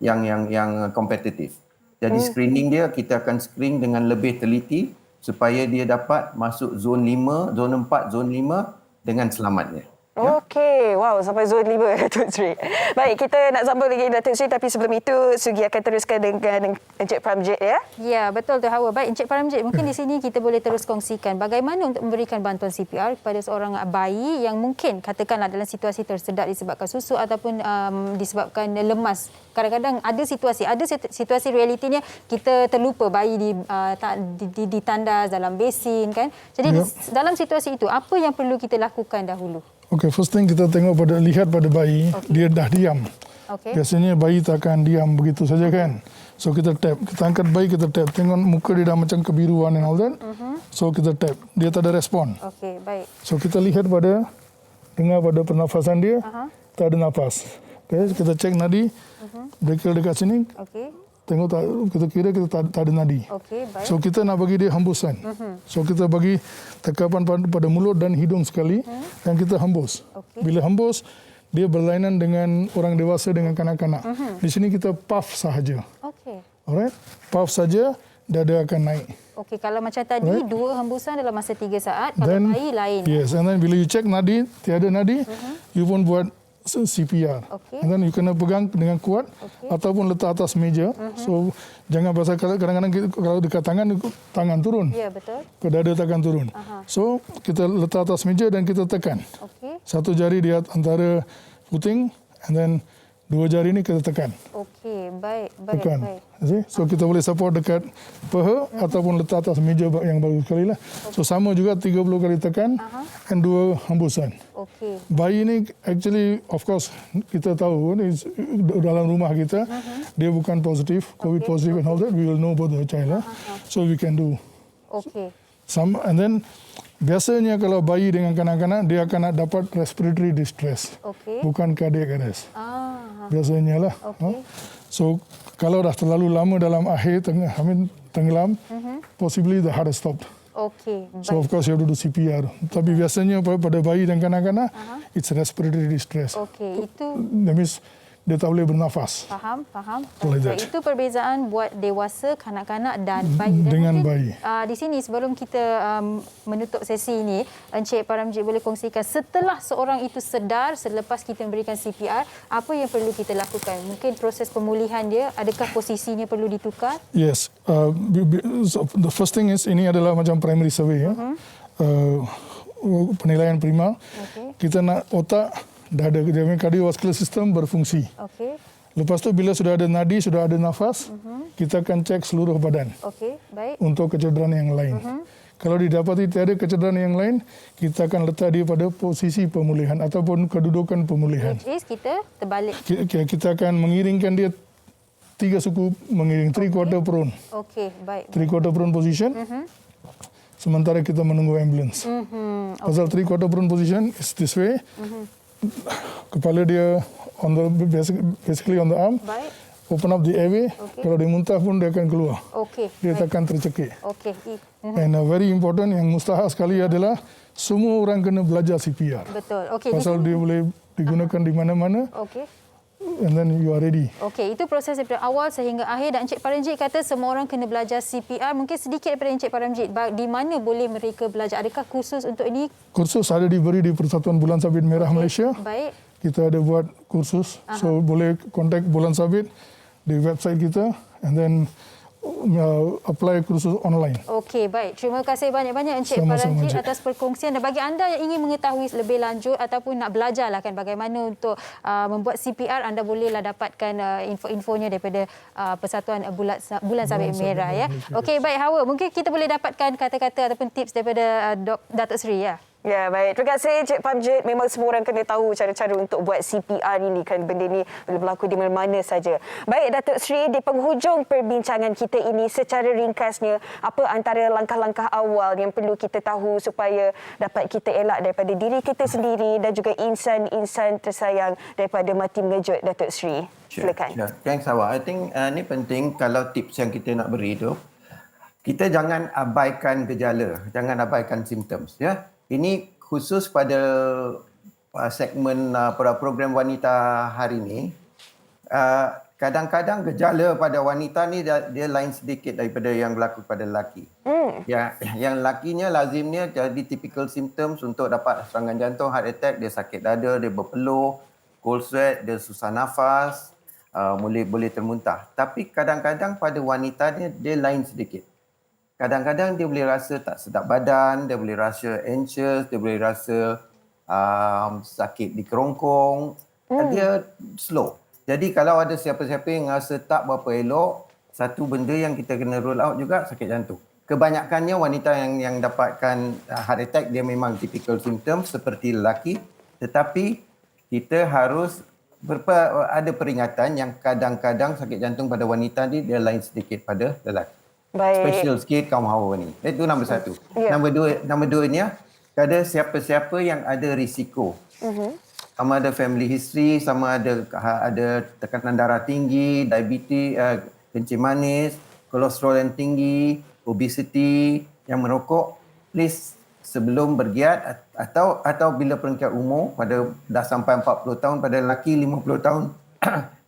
yang kompetitif. Jadi screening dia, kita akan screen dengan lebih teliti supaya dia dapat masuk zon 5, zon 4, zon 5 dengan selamatnya. Okey, wow, sampai zon 5 Datuk Seri. Baik, kita nak sambung lagi Datuk Seri, tapi sebelum itu Sugi akan teruskan dengan Encik Pramjit ya. Ya, betul tu Hawa. Baik, Encik Pramjit, mungkin di sini kita boleh terus kongsikan bagaimana untuk memberikan bantuan CPR kepada seorang bayi yang mungkin katakanlah dalam situasi tersedak disebabkan susu ataupun disebabkan lemas. Kadang-kadang ada situasi realitinya kita terlupa bayi ditandas dalam besin kan. Jadi dalam situasi itu apa yang perlu kita lakukan dahulu? Okay, first thing kita lihat pada bayi, dia dah diam. Biasanya bayi tak akan diam begitu saja kan. So kita tap, kita angkat bayi, kita tap, tengok muka dia dah macam kebiruan and all that. So kita tap, dia tak ada respon. Okey, baik. So kita lihat dengar pada pernafasan dia, tak ada nafas. Okay, kita cek nadi, dekat sini. Tengok kita kira kita tak ada nadi. Baik. So kita nak bagi dia hembusan. So kita bagi tekapan pada mulut dan hidung sekali dan kita hembus. Bila hembus, dia berlainan dengan orang dewasa dengan kanak-kanak. Di sini kita puff sahaja. Alright? Puff saja, dada akan naik. Okey, kalau macam tadi 2 hembusan dalam masa 3 saat, kalau bayi lain. Yes, and then bila you check nadi, tiada nadi, you pun buat CPR. And then you kena pegang dengan kuat ataupun letak atas meja. So jangan pasal kadang-kadang kalau dekat tangan turun. Ya, betul. Ke dada takkan turun. So kita letak atas meja dan kita tekan. Satu jari di antara puting and then 2 jari ni kita tekan. Okey, baik. Tekan. So kita boleh support dekat paha ataupun letak atas meja yang bagus sekali lah. So sama juga 30 kali tekan and 2 hembusan. Bayi ni actually of course kita tahu ni dalam rumah kita dia bukan positif, COVID positif and all that, we will know about the child lah. So we can do. Some and then biasanya kalau bayi dengan kanak-kanak dia akan dapat respiratory distress. Bukan cardiac arrest. Biasanya lah. So kalau dah terlalu lama dalam akhir tenggelam, possibly the heart stop. So of course you have to do CPR. Tapi biasanya pada bayi dan kanak-kanak, it's respiratory distress. Itu. That means dia tak boleh bernafas. Faham. Itu perbezaan buat dewasa, kanak-kanak dan bayi. Dengan bayi. Di sini sebelum kita menutup sesi ini, Encik Pramjit boleh kongsikan setelah seorang itu sedar selepas kita memberikan CPR, apa yang perlu kita lakukan? Mungkin proses pemulihan dia, adakah posisinya perlu ditukar? Yes. So the first thing is ini adalah macam primary survey. Penilaian prima. Kita nak otak dada, cardiovascular system berfungsi. Lepas tu bila sudah ada nadi, sudah ada nafas, kita akan cek seluruh badan Okey, baik. untuk kecederaan yang lain. Kalau didapati tiada kecederaan yang lain, kita akan letak dia pada posisi pemulihan ataupun kedudukan pemulihan. Which is kita terbalik. Kita akan mengiringkan dia 3 suku mengiring, 3/4 prone. Okey, baik. 3/4 prone position. Sementara kita menunggu ambulance. Pasal 3/4 prone position is this way. Kepala dia on the basically on the arm. Baik. Open up the airway. Kalau dia muntah pun dia akan keluar. Okey. Dia takkan tercekik. Okey. And very important yang mustahak sekali adalah semua orang kena belajar CPR. Betul. Okey. Pasal dia boleh digunakan di mana-mana. Okey. And then you are ready. Okey, itu proses daripada awal sehingga akhir dan Encik Paramjit kata semua orang kena belajar CPR. Mungkin sedikit daripada Encik Paramjit, di mana boleh mereka belajar? Adakah kursus untuk ini? Kursus ada diberi di Persatuan Bulan Sabit Merah Malaysia. Baik. Kita ada buat kursus. So boleh kontak Bulan Sabit di website kita and then apply kursus online. Okey, baik. Terima kasih banyak-banyak Encik Sama-sama, Paramjit Encik. atas perkongsian. Dan bagi anda yang ingin mengetahui lebih lanjut ataupun nak belajar lah kan bagaimana untuk membuat CPR, anda bolehlah dapatkan info-infonya daripada Persatuan Bulan Sabit Merah ya. Okey, baik Hawa. Mungkin kita boleh dapatkan kata-kata ataupun tips daripada Datuk Seri ya. Ya, baik. Terima kasih Cik Paramjit. Memang semua orang kena tahu cara-cara untuk buat CPR ini kan. Benda ni boleh berlaku di mana-mana saja. Baik, Datuk Seri, di penghujung perbincangan kita ini secara ringkasnya, apa antara langkah-langkah awal yang perlu kita tahu supaya dapat kita elak daripada diri kita sendiri dan juga insan-insan tersayang daripada mati mengejut, Datuk Seri? Silakan. Sure. Thanks Hawa. I think ni penting kalau tips yang kita nak beri tu, kita jangan abaikan gejala, jangan abaikan symptoms ya. Ini khusus pada segmen program wanita hari ini. Kadang-kadang gejala pada wanita ni dia lain sedikit daripada yang berlaku pada lelaki. Ya, yang lakinya lazimnya jadi typical symptoms untuk dapat serangan jantung, heart attack, dia sakit dada, dia berpeluh, cold sweat, dia susah nafas, boleh termuntah. Tapi kadang-kadang pada wanita dia lain sedikit. Kadang-kadang dia boleh rasa tak sedap badan, dia boleh rasa anxious, dia boleh rasa sakit di kerongkong, dia slow. Jadi kalau ada siapa-siapa yang rasa tak berapa elok, satu benda yang kita kena roll out juga sakit jantung. Kebanyakannya wanita yang dapatkan heart attack dia memang typical symptoms seperti lelaki, tetapi kita harus ada peringatan yang kadang-kadang sakit jantung pada wanita ni dia lain sedikit pada lelaki. Baik. Special sikit kaum hawa ni. Itu nombor satu. Yeah. Nombor duanya, ada siapa-siapa yang ada risiko. Sama ada family history, sama ada tekanan darah tinggi, diabetes, kencing manis, kolesterol yang tinggi, obesity, yang merokok, please sebelum bergiat atau bila peringkat umur dah sampai 40 tahun pada lelaki, 50 tahun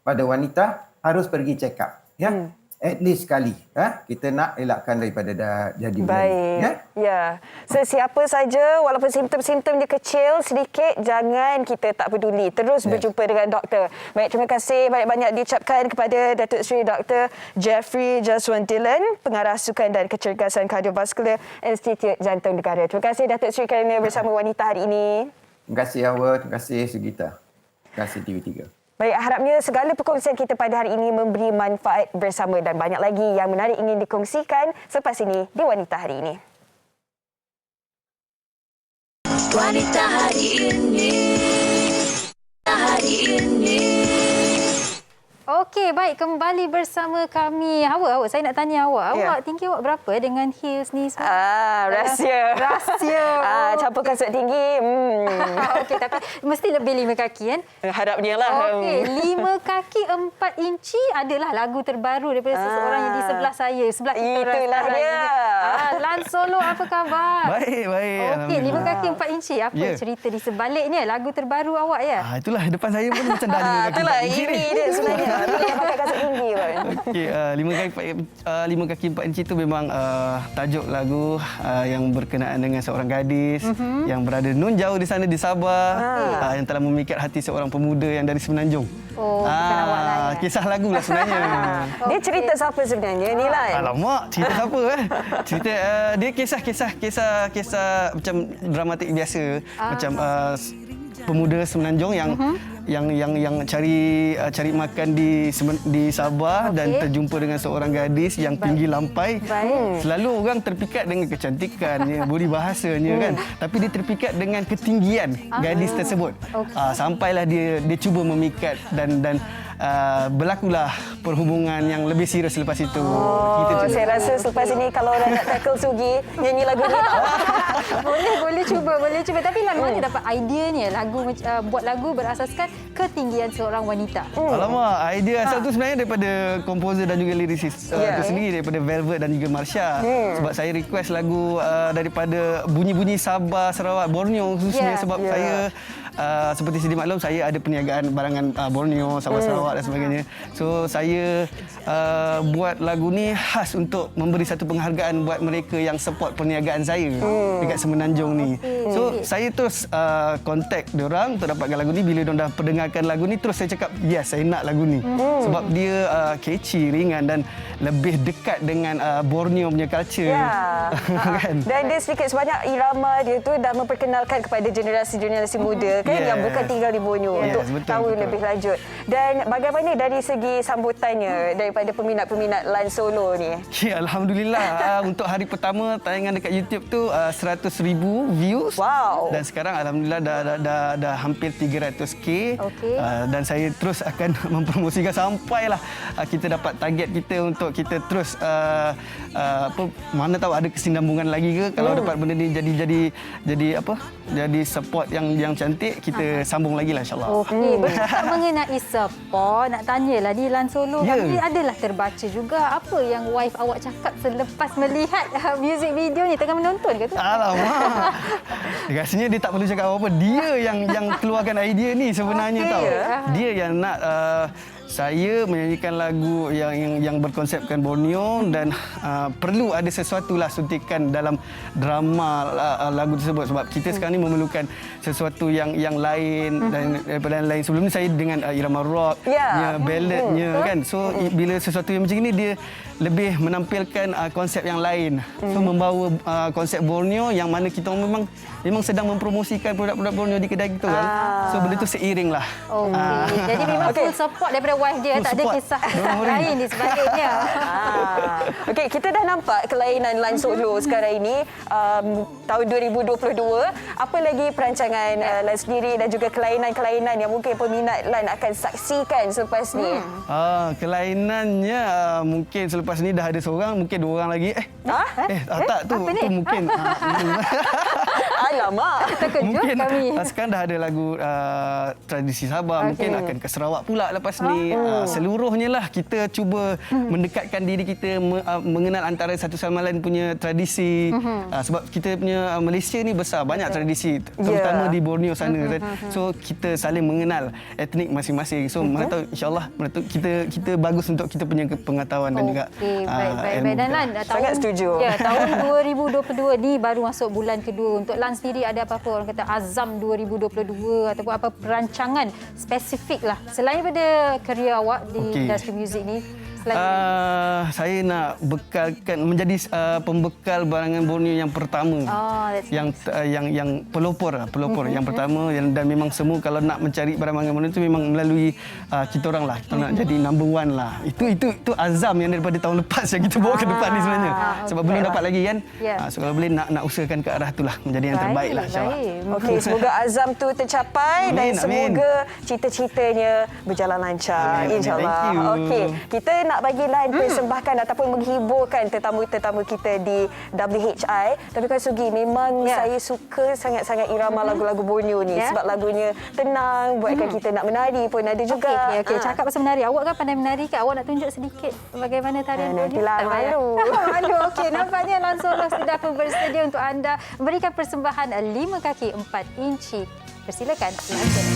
pada wanita harus pergi check up ya. At least sekali kita nak elakkan daripada dah jadi baik. Ya. Sesiapa saja walaupun simptom-simptom dia kecil sedikit, jangan kita tak peduli, terus berjumpa dengan doktor. Baik, terima kasih banyak-banyak diucapkan kepada Datuk Seri Dr. Jeffrey Jaswan Dillon, Pengarah Sukan dan Kecergasan Kardiovaskular Institut Jantung Negara. Terima kasih Datuk Seri kerana bersama wanita hari ini. Terima kasih Hawa, terima kasih Sugita. Terima kasih TV3. Baik, harapnya segala perkongsian kita pada hari ini memberi manfaat bersama dan banyak lagi yang menarik ingin dikongsikan selepas ini di Wanita Hari Ini. Wanita Hari Ini. Hari Ini. Okey, baik, kembali bersama kami. Hawa, saya nak tanya awak. Awak tinggi awak berapa dengan heels ni semua? Rahsia. Rahsia. Campur kasut tinggi. Okey, tapi mesti lebih 5 kaki kan? Harapnya lah. Okey, 5 kaki 4 inci adalah lagu terbaru daripada seseorang yang di sebelah saya. Sebelah kita. Itulah dia. Lan Solo, apa khabar? Baik. Okey, 5 kaki 4 inci. Apa cerita di sebaliknya lagu terbaru awak ya? Itulah, depan saya pun macam dah 5 kaki 4 inci. Itulah, ini dia sebenarnya. Pakai kasut tinggi pun. Okey, 5 kaki 4 inci itu memang tajuk lagu yang berkenaan dengan seorang gadis yang berada nun jauh di sana di Sabah, yang telah memikat hati seorang pemuda yang dari Semenanjung. Bukan awak lah ya. Kisah lagu lah sebenarnya. Dia cerita siapa sebenarnya ni lah? Alamak, cerita siapa Cerita dia kisah macam dramatik biasa, macam pemuda Semenanjung yang cari makan di Sabah dan terjumpa dengan seorang gadis yang tinggi lampai. Selalu orang terpikat dengan kecantikannya, budi bahasanya kan. Tapi dia terpikat dengan ketinggian gadis tersebut. Sampailah dia cuba memikat dan berlakulah perhubungan yang lebih serius selepas itu. Saya rasa selepas ini kalau orang nak tackle Sugi, nyanyi lagu ni tak? boleh cuba. Tapi mana dapat ideanya buat lagu berasaskan ketinggian seorang wanita? Alamak, idea asal tu sebenarnya daripada komposer dan juga lirisis itu sendiri, daripada Velvet dan juga Marsha. Sebab saya request lagu daripada bunyi-bunyi Sabah, Sarawak, Borneo khususnya sebab saya seperti sedia maklum, saya ada perniagaan barangan Borneo, Sabah, Sarawak dan sebagainya. So saya buat lagu ni khas untuk memberi satu penghargaan buat mereka yang support perniagaan saya dekat Semenanjung ni. So saya terus contact diorang untuk dapatkan lagu ni. Bila diorang dah pendengarkan lagu ni, terus saya cakap yes, saya nak lagu ni. Sebab dia catchy, ringan dan lebih dekat dengan Borneo punya culture. Kan? Dan dia sedikit sebanyak irama dia tu dah memperkenalkan kepada generasi-generasi muda kan, yang bukan tinggal di Borneo untuk tahu lebih lanjut. Dan bagaimana dari segi sambutannya daripada peminat-peminat Lan Solo ni? Ya, Alhamdulillah. Untuk hari pertama tayangan dekat YouTube tu 100,000 views. Wow. Dan sekarang Alhamdulillah dah hampir 300k. Dan saya terus akan mempromosikan sampailah kita dapat target kita untuk kita terus mana tahu ada kesinambungan lagi ke. Kalau dapat benda ni jadi support yang cantik, kita sambung lagi lah insyaAllah. Okey, bercakap mengenai support, nak tanyalah di Lan Solo kami adalah terbaca juga apa yang wife awak cakap selepas melihat music video ni, tengah menonton ke tu? Alamak. Rasanya dia tak perlu cakap apa-apa. Dia yang keluarkan idea ni sebenarnya tahu. Dia yang nak saya menyanyikan lagu yang berkonsepkan Borneo dan perlu ada sesuatu lah suntikan dalam drama lagu tersebut sebab kita sekarang ni memerlukan sesuatu yang lain dan daripada yang lain. Sebelum ni saya dengan irama rock, balladnya kan. So bila sesuatu yang macam ni dia lebih menampilkan konsep yang lain. So membawa konsep Borneo yang mana kita memang sedang mempromosikan produk-produk Borneo di kedai kita kan. So benda tu seiring lah. Jadi memang full support daripada wife dia, tak ada kisah lain di sebaliknya. Okey, kita dah nampak kelainan Lan Solo sekarang ini tahun 2022. Apa lagi perancangan Lan sendiri dan juga kelainan-kelainan yang mungkin peminat Lan akan saksikan selepas ni? Kelainannya mungkin selepas ni dah ada seorang, mungkin dua orang lagi. Tak tu mungkin. Alamak, terkejut mungkin kami. Sekarang dah ada lagu tradisi Sabah, mungkin akan ke Sarawak pula lepas ni. Seluruhnya lah kita cuba mendekatkan diri kita, mengenal antara satu sama lain punya tradisi. Sebab kita punya Malaysia ni besar, banyak tradisi terutama di Borneo sana kan. So kita saling mengenal etnik masing-masing. So mana tahu insya-Allah kita bagus untuk kita punya pengetahuan dan juga baik. Dan Lan, sangat setuju. Ya, tahun 2022 ni baru masuk bulan kedua. Untuk Lan sendiri ada apa-apa orang kata azam 2022 ataupun apa perancangan spesifik lah selain daripada kerjaya awak di industri muzik ni? Saya nak menjadi pembekal barangan Borneo yang pertama. Yang pelopor yang pertama dan memang semua kalau nak mencari barangan Borneo itu memang melalui kita orang lah. Kita nak jadi number one lah. Itu azam yang daripada tahun lepas yang kita bawa ke depan ni sebenarnya. Sebab belum dapat lagi kan. So kalau boleh nak usahakan ke arah itulah menjadi yang terbaik lah insya-Allah. Okey, semoga azam tu tercapai dan semoga cita-citanya berjalan lancar insya-Allah. Okey, kita nak bagi Lan persembahkan ataupun menghiburkan tetamu-tetamu kita di WHI. Tapi Kak Sugi, memang saya suka sangat-sangat irama lagu-lagu Borneo ni sebab lagunya tenang, buatkan kita nak menari pun ada juga. Okey, cakap pasal menari. Awak kan pandai menari kan? Awak nak tunjuk sedikit bagaimana tarian Borneo? Malu. Malu. Okey, nampaknya Lan Solo sudah pun bersedia untuk anda memberikan persembahan 5 kaki 4 inci. Persilakan langsung.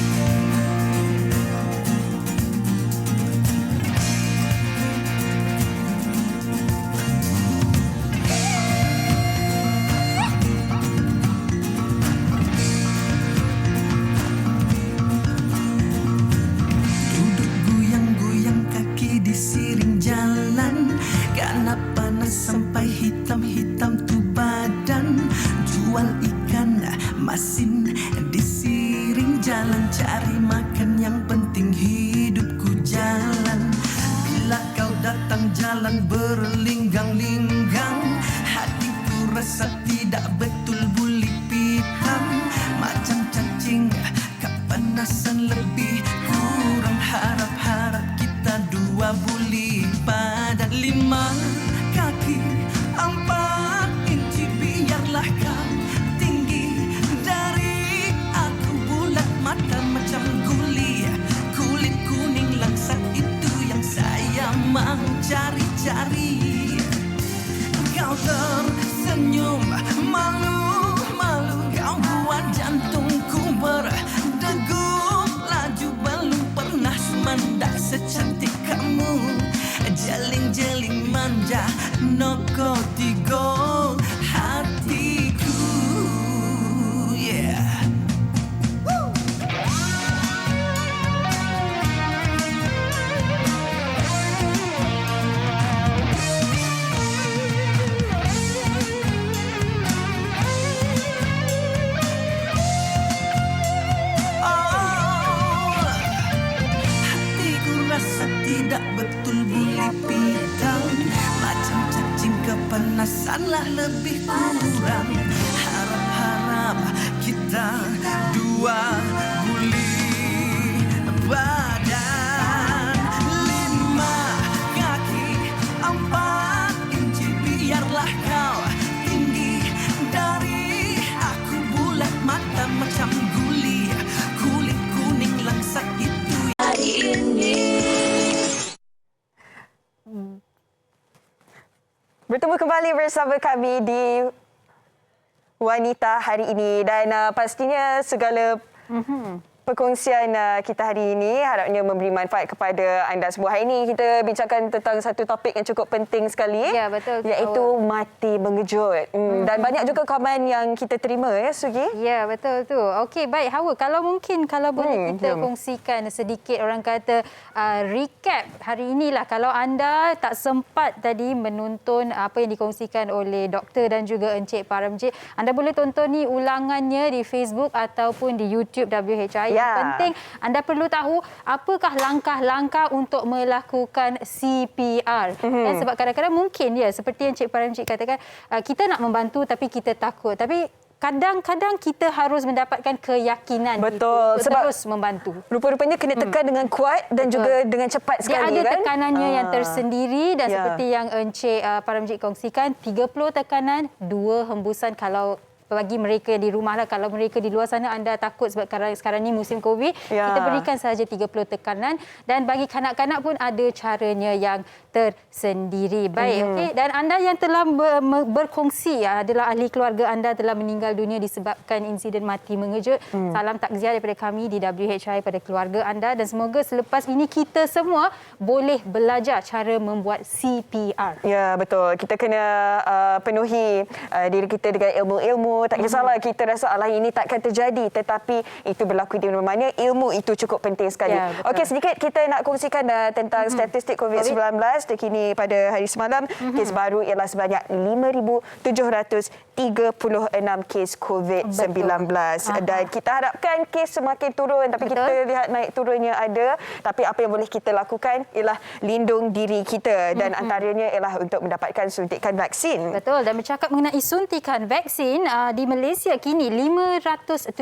Sampai hitam-hitam tu badan, jual ikan masin, disiring jalan cari makan yang berjalan berlinggang-linggang. Hatiku rasa tidak betul buli pitam. Macam cacing kepanasan lebih kurang. Harap-harap kita dua buli pada 5 kaki 4 inci. Biarlah kau tinggi dari aku. Bulat mata macam guli. Kulit kuning langsat itu yang saya mau cari-cari. Kau tersenyum malu-malu. Kau buat jantungku berdegup laju. Belum pernah mendak secantik kamu. Jeling-jeling manja noko tigo hatiku. Yeah. Rasa tidak betul buli pitam. Macam cacing kepanasanlah lebih kurang. Harap-harap kita dua buli badan. 5 kaki 4 inci. Biarlah kau tinggi dari aku. Bulat mata macam guli. Kulit kuning langsat itu hari ini. Bertemu kembali bersama kami di Wanita hari ini dan pastinya segala perkongsian kita hari ini harapnya memberi manfaat kepada anda semua. Hari ini kita bincangkan tentang satu topik yang cukup penting sekali. Ya, betul. Iaitu mati mengejut. Dan banyak juga komen yang kita terima ya, Sugi. Ya, betul tu. Okey, baik Hawa, kalau boleh kita kongsikan sedikit, orang kata recap hari inilah. Kalau anda tak sempat tadi menonton apa yang dikongsikan oleh doktor dan juga Encik Paramjit, anda boleh tonton ni ulangannya di Facebook ataupun di YouTube WHI. Yang penting anda perlu tahu apakah langkah-langkah untuk melakukan CPR. Dan sebab kadang-kadang mungkin seperti yang Encik Paramjit katakan, kita nak membantu tapi kita takut. Tapi kadang-kadang kita harus mendapatkan keyakinan betul itu sebab terus membantu. Rupa-rupanya kena tekan dengan kuat dan juga dengan cepat sekali. Dia ada tekanannya yang tersendiri dan seperti yang Encik Paramjit kongsikan, 30 tekanan, 2 hembusan kalau bagi mereka di rumah lah. Kalau mereka di luar sana anda takut sebab sekarang ni musim COVID, kita berikan sahaja 30 tekanan dan bagi kanak-kanak pun ada caranya yang tersendiri. Baik, okey. Dan anda yang telah berkongsi adalah ahli keluarga anda telah meninggal dunia disebabkan insiden mati mengejut. Salam takziah daripada kami di WHI pada keluarga anda dan semoga selepas ini kita semua boleh belajar cara membuat CPR. Ya, betul. Kita kena penuhi diri kita dengan ilmu-ilmu. Tak kisahlah kita rasa ini takkan terjadi, tetapi itu berlaku di mana-mana. Ilmu itu cukup penting sekali. Ya, okey, sedikit kita nak kongsikan tentang statistik COVID-19 terkini pada hari semalam. Kes baru ialah sebanyak 5,736 kes COVID-19. Dan kita harapkan kes semakin turun, tapi kita lihat naik turunnya ada. Tapi apa yang boleh kita lakukan ialah lindung diri kita dan antaranya ialah untuk mendapatkan suntikan vaksin. Betul. Dan bercakap mengenai suntikan vaksin, di Malaysia kini 517,107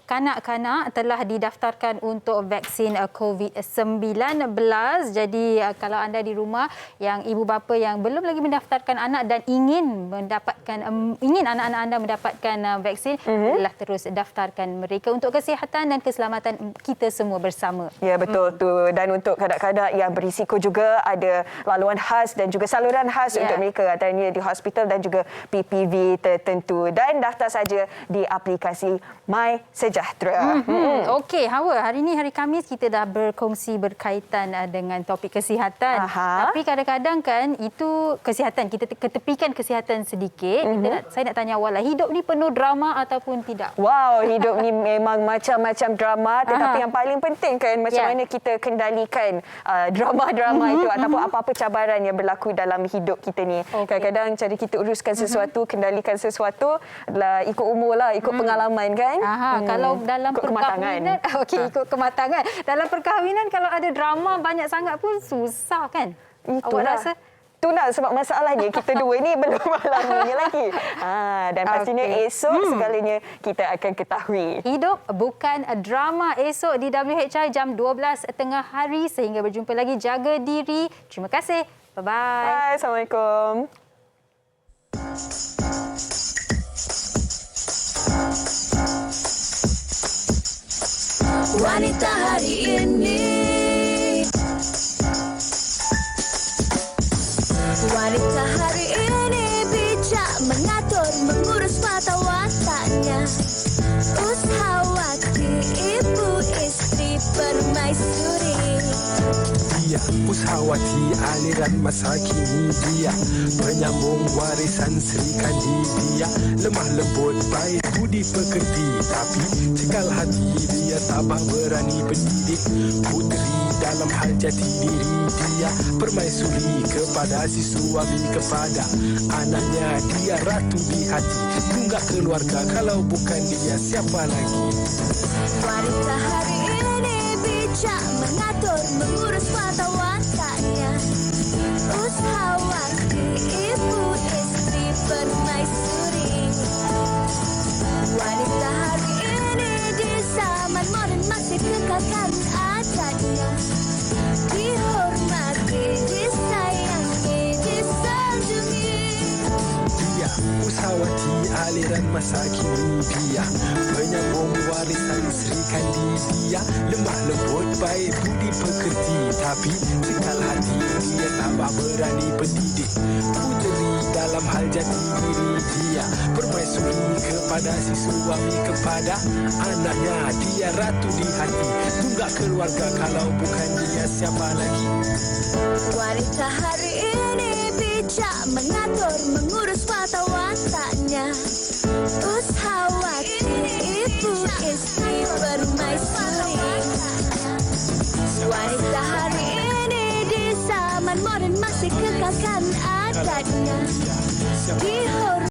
kanak-kanak telah didaftarkan untuk vaksin COVID-19. Jadi kalau anda di rumah yang ibu bapa yang belum lagi mendaftarkan anak dan ingin anak-anak anda mendapatkan vaksin, telah terus daftarkan mereka untuk kesihatan dan keselamatan kita semua bersama. Ya, betul tu. Dan untuk kanak-kanak yang berisiko juga ada laluan khas dan juga saluran khas untuk mereka, antaranya di hospital dan juga PPV tertentu, dan daftar saja di aplikasi My Sejahtera. Okey, Hawa, hari ini hari Khamis kita dah berkongsi berkaitan dengan topik kesihatan. Tapi kadang-kadang kan itu kesihatan, kita ketepikan kesihatan sedikit. Saya nak tanya awal lah, hidup ni penuh drama ataupun tidak? Wow, hidup ni memang macam-macam drama, tetapi yang paling penting kan macam mana kita kendalikan drama-drama itu ataupun apa-apa cabaran yang berlaku dalam hidup kita ni. Kadang-kadang cara kita uruskan sesuatu kendalikan sesuatu adalah ikut umur lah, ikut pengalaman kan. Kalau dalam ikut perkahwinan, ikut kematangan. Dalam perkahwinan kalau ada drama banyak sangat pun susah kan? Awak rasa? Itulah sebab masalahnya kita dua ni belum alaminya lagi. Dan pastinya esok segalanya kita akan ketahui. Hidup bukan drama, esok di WHI jam 12 tengah hari. Sehingga berjumpa lagi, jaga diri. Terima kasih. Bye-bye. Bye. Assalamualaikum. Wanita hari ini, wanita hari ini bijak mengatur, mengurus mata wataknya. Ushawati, ibu istri permaisuri. Dia Ushawati, aliran masa kini dia penyambung warisan Sri Kandi. Dia lemah lembut, baik budi pekerti, tapi cekal hati dia tabah berani pendidik. Puteri dalam hal jati diri dia permaisuri kepada si suami, kepada anaknya. Dia ratu di hati, tunggak keluarga, kalau bukan dia siapa lagi. Wanita hari ini bijak mengatur, mengurus mata wataknya. Ushawati, ibu istri permaisuri. Wanita hari ini di zaman moden masih kekalkan adatnya. Dihormati, disayangi, disanjungi. Dia Ushawati, aliran masa kini dia penyambung warisan Sri Kandi. Dia lemah lembut, baik budi pekerti, tapi cekal hati dia tabah berani pendidik. Puteri dalam hal jati diri dia permaisuri kepada si suami, kepada anaknya. Dia ratu di hati, tunggak keluarga, kalau bukan dia siapa lagi. Wanita hari ini bijak mengatur, mengurus mata wataknya. Ushawati,